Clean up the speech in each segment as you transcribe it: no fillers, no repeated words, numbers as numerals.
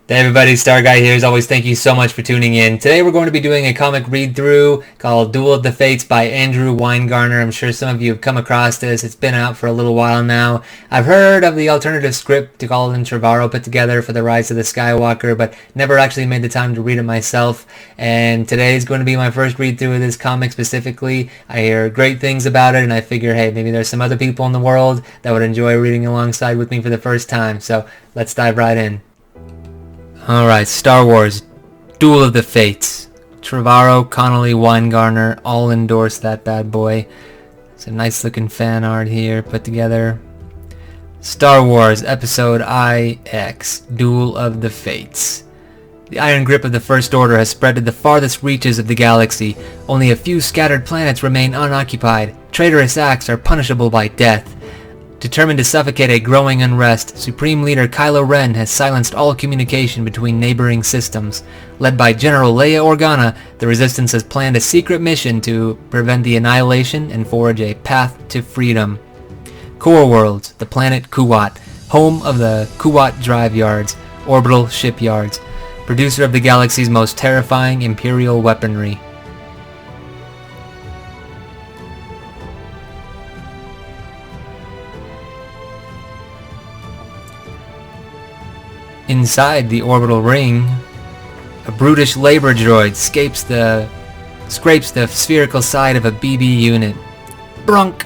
Hey everybody, Star Guy here. As always, thank you so much for tuning in. Today we're going to be doing a comic read-through called Duel of the Fates by Andrew Winegarner. I'm sure some of you have come across this. It's been out for a little while now. I've heard of the alternative script Collin Trevarrow put together for the Rise of the Skywalker, but never actually made the time to read it myself. And today is going to be my first read-through of this comic specifically. I hear great things about it, and I figure, hey, maybe there's some other people in the world that would enjoy reading alongside with me for the first time. So let's dive right in. Alright, Star Wars, Duel of the Fates. Trevarrow, Connolly, Winegarner, all endorse that bad boy. It's a nice looking fan art here put together. Star Wars, Episode IX, Duel of the Fates. The iron grip of the First Order has spread to the farthest reaches of the galaxy. Only a few scattered planets remain unoccupied. Traitorous acts are punishable by death. Determined to suffocate a growing unrest, Supreme Leader Kylo Ren has silenced all communication between neighboring systems. Led by General Leia Organa, the Resistance has planned a secret mission to prevent the annihilation and forge a path to freedom. Core Worlds, the planet Kuat, home of the Kuat Drive Yards, orbital shipyards, producer of the galaxy's most terrifying Imperial weaponry. Inside the orbital ring, a brutish labor droid scrapes the spherical side of a BB unit. Brunk!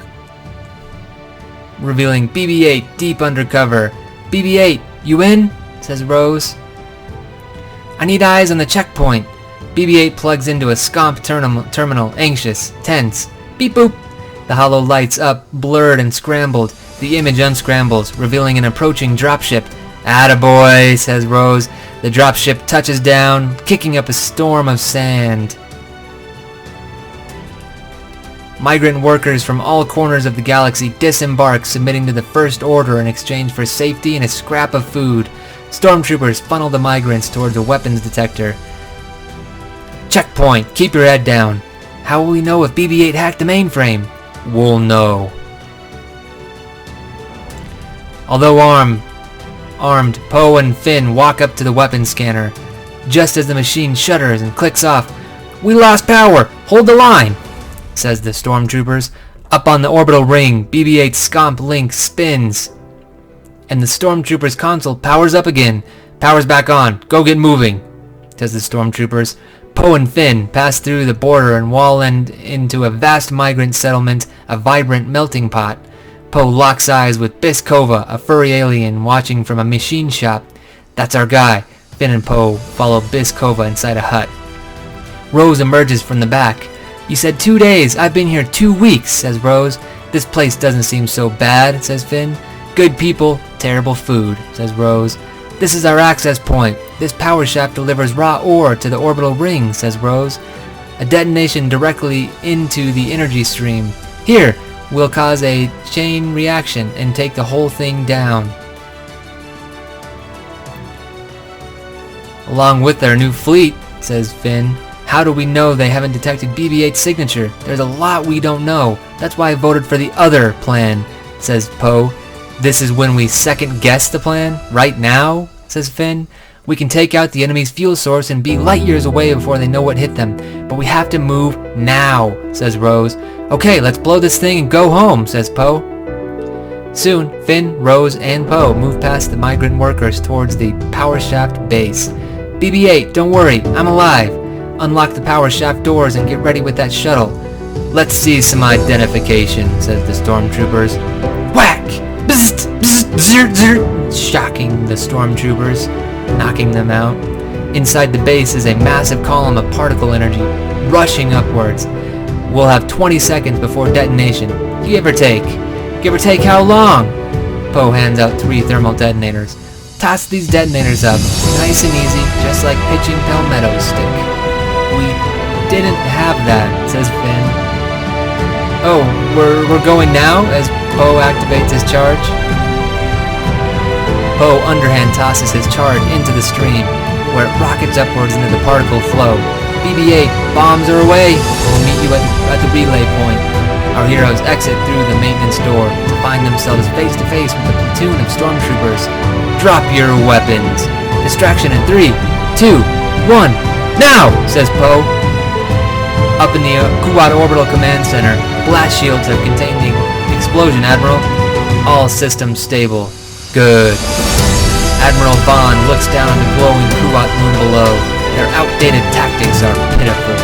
Revealing BB-8 deep undercover. BB-8, you in? Says Rose. I need eyes on the checkpoint. BB-8 plugs into a scomp terminal, anxious, tense. Beep boop! The hollow lights up, blurred and scrambled. The image unscrambles, revealing an approaching dropship. Attaboy, says Rose. The dropship touches down, kicking up a storm of sand. Migrant workers from all corners of the galaxy disembark, submitting to the First Order in exchange for safety and a scrap of food. Stormtroopers funnel the migrants towards a weapons detector. Checkpoint, keep your head down. How will we know if BB-8 hacked the mainframe? We'll know. Although armed, Poe and Finn walk up to the weapons scanner. Just as the machine shudders and clicks off, "We lost power! Hold the line!" says the stormtroopers. Up on the orbital ring, BB-8's scomp link spins, and the stormtroopers' console powers up again. "Power's back on. Go get moving," says the stormtroopers. Poe and Finn pass through the border and wall end into a vast migrant settlement, a vibrant melting pot. Poe locks eyes with Biskova, a furry alien watching from a machine shop. "That's our guy." Finn and Poe follow Biskova inside a hut. Rose emerges from the back. "You said 2 days. I've been here 2 weeks, says Rose. "This place doesn't seem so bad," says Finn. "Good people, terrible food," says Rose. "This is our access point. This power shaft delivers raw ore to the orbital ring," says Rose. "A detonation directly into the energy stream. Here, will cause a chain reaction and take the whole thing down. Along with their new fleet," says Finn. "How do we know they haven't detected BB-8's signature? There's a lot we don't know. That's why I voted for the other plan," says Poe. "This is when we second guess the plan? Right now?" says Finn. "We can take out the enemy's fuel source and be light years away before they know what hit them. But we have to move now," says Rose. "Okay, let's blow this thing and go home," says Poe. Soon, Finn, Rose, and Poe move past the migrant workers towards the power shaft base. "BB-8, don't worry, I'm alive. Unlock the power shaft doors and get ready with that shuttle." "Let's see some identification," says the stormtroopers. Whack! Bzzzt, bzzzt, bzzzt, bzzzt, shocking the stormtroopers, knocking them out. Inside the base is a massive column of particle energy, rushing upwards. "We'll have 20 seconds before detonation. Give or take." "Give or take how long?" Poe hands out 3 thermal detonators. "Toss these detonators up. Nice and easy, just like pitching palmetto stick." "We didn't have that," says Finn. "Oh, we're going now?" as Poe activates his charge. Poe underhand tosses his charge into the stream, where it rockets upwards into the particle flow. "BB-8, bombs are away. We'll meet you at the relay point." Our heroes exit through the maintenance door to find themselves face to face with a platoon of stormtroopers. "Drop your weapons," Distraction in 3, 2, 1. Now, says Poe. Up in the Kuat Orbital Command Center, blast shields have contained the explosion, Admiral. All systems stable. Good. Admiral Vaughn looks down on the glowing Kuat moon below. Their outdated tactics are pitiful.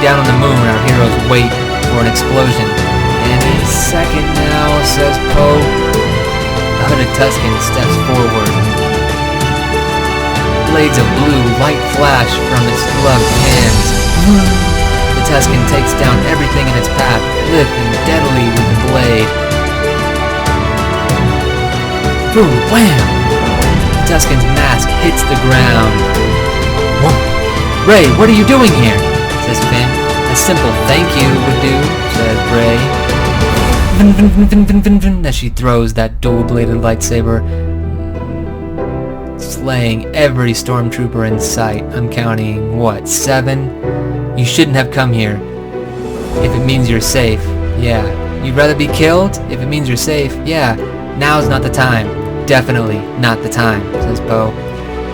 Down on the moon, our heroes wait for an explosion. Any second now, says Poe. The hooded Tusken steps forward. Blades of blue light flash from its gloved hands. The Tusken takes down everything in its path, lifting deadly with the blade. Boom! Wham! The Tusken's mask hits the ground. Whoa! Rey, what are you doing here? Says Finn. A simple thank you would do, says Rey. Vin, vin, vin, vin, vin, vin, vin, as she throws that dual-bladed lightsaber, slaying every stormtrooper in sight. I'm counting, what, 7? You shouldn't have come here. If it means you're safe, yeah. You'd rather be killed? If it means you're safe, yeah. Now's not the time. Definitely not the time, says Poe.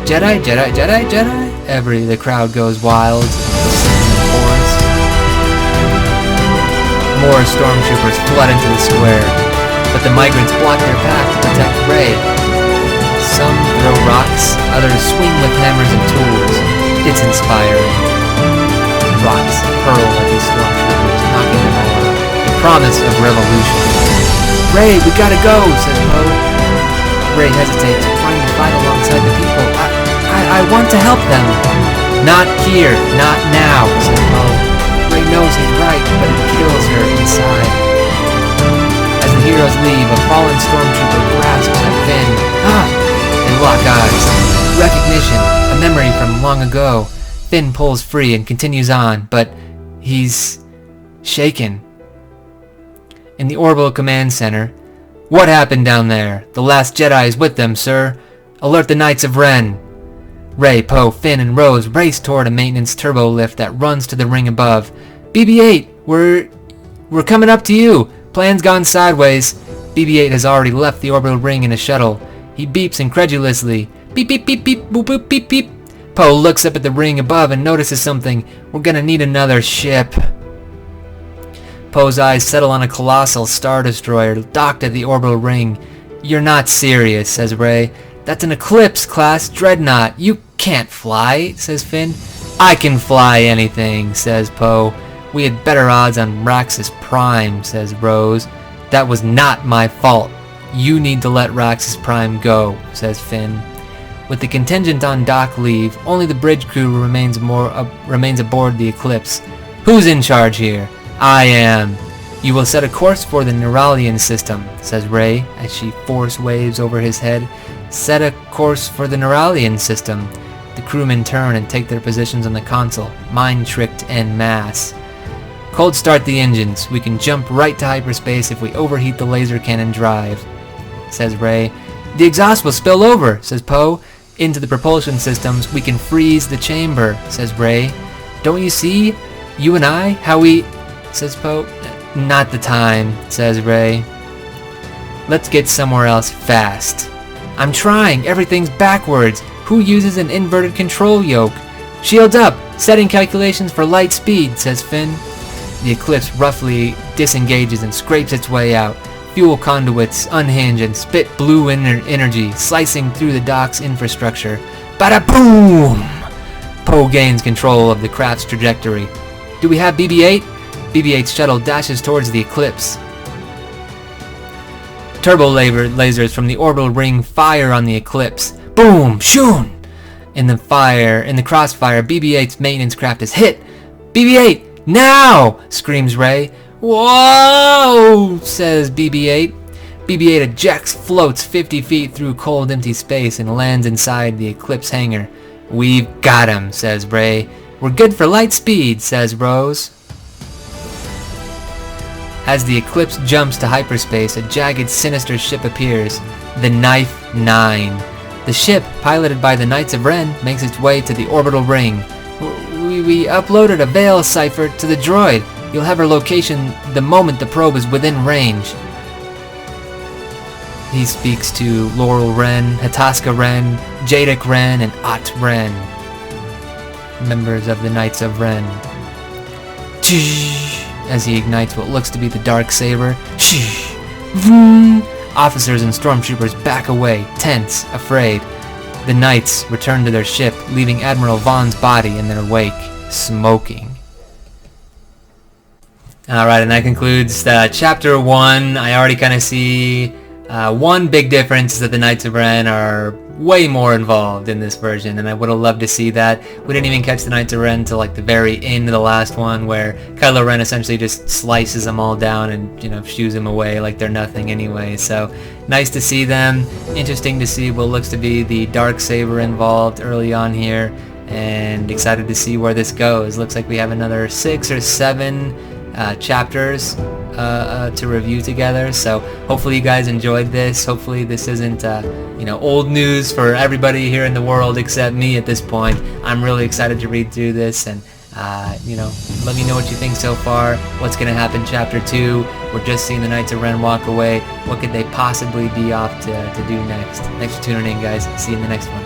Jedi, Jedi, Jedi, Jedi. The crowd goes wild. More stormtroopers flood into the square, but the migrants block their path to protect Rey. Some throw rocks, others swing with hammers and tools. It's inspiring. Rocks hurl at these stormtroopers, knocking them all out. The promise of revolution. Rey, we gotta go, says Poe. Rey hesitates, trying to fight alongside the people. I want to help them. Not here, not now, says Poe. Rey knows he's right, but it kills her inside. As the heroes leave, a fallen stormtrooper grasps at Finn. They lock eyes. Recognition, a memory from long ago. Finn pulls free and continues on, but he's shaken. In the Orbital Command Center, what happened down there? The last Jedi is with them, sir. Alert the Knights of Ren. Rey, Poe, Finn, and Rose race toward a maintenance turbo lift that runs to the ring above. BB-8, we're coming up to you. Plan's gone sideways. BB-8 has already left the orbital ring in a shuttle. He beeps incredulously. Beep, beep, beep, beep, boop, boop, beep, beep. Poe looks up at the ring above and notices something. We're gonna need another ship. Poe's eyes settle on a colossal star destroyer docked at the orbital ring. You're not serious, says Rey. That's an Eclipse-class dreadnought. You can't fly, says Finn. I can fly anything, says Poe. We had better odds on Raxus Prime, says Rose. That was not my fault. You need to let Raxus Prime go, says Finn. With the contingent on dock leave, only the bridge crew remains aboard the Eclipse. Who's in charge here? I am. You will set a course for the Neuralian system, says Rey as she force waves over his head. Set a course for the Neuralian system. The crewmen turn and take their positions on the console, mind-tricked en masse. Cold start the engines. We can jump right to hyperspace if we overheat the laser cannon drive, says Rey. The exhaust will spill over, says Poe. Into the propulsion systems, we can freeze the chamber, says Rey. Don't you see? You and I, how we... says Poe. Not the time, says Rey. Let's get somewhere else fast. I'm trying. Everything's backwards. Who uses an inverted control yoke? Shields up. Setting calculations for light speed, says Finn. The Eclipse roughly disengages and scrapes its way out. Fuel conduits unhinge and spit blue energy, slicing through the dock's infrastructure. Bada boom! Poe gains control of the craft's trajectory. Do we have BB-8? BB-8's shuttle dashes towards the Eclipse. Turbo lasers from the orbital ring fire on the Eclipse. Boom! Shoon! In the crossfire, BB-8's maintenance craft is hit. BB-8! Now! Screams Rey. Whoa! Says BB-8. BB-8 ejects, floats 50 feet through cold, empty space and lands inside the Eclipse hangar. We've got him, says Rey. We're good for light speed, says Rose. As the Eclipse jumps to hyperspace, a jagged, sinister ship appears. The Knife 9. The ship, piloted by the Knights of Ren, makes its way to the orbital ring. We uploaded a veil cipher to the droid. You'll have her location the moment the probe is within range. He speaks to Laurel Wren, Hataska Wren, Jadik Wren, and At Wren, members of the Knights of Ren. As he ignites what looks to be the dark saber. Officers and stormtroopers back away, tense, afraid. The knights return to their ship, leaving Admiral Vaughn's body in their wake, smoking. Alright, and that concludes Chapter 1. I already kind of see one big difference is that the Knights of Ren are way more involved in this version, and I would have loved to see that. We didn't even catch the Knights of Ren till like the very end of the last one, where Kylo Ren essentially just slices them all down and, you know, shoos them away like they're nothing anyway. So nice to see them. Interesting to see what looks to be the Darksaber involved early on here, and excited to see where this goes. Looks like we have another 6 or 7 chapters to review together, so hopefully you guys enjoyed this. Hopefully this isn't old news for everybody here in the world except me at this point. I'm really excited to read through this, and let me know what you think so far. What's going to happen Chapter 2? We're just seeing the Knights of Ren walk away. What could they possibly be off to do next? Thanks for tuning in, guys. See you in the next one.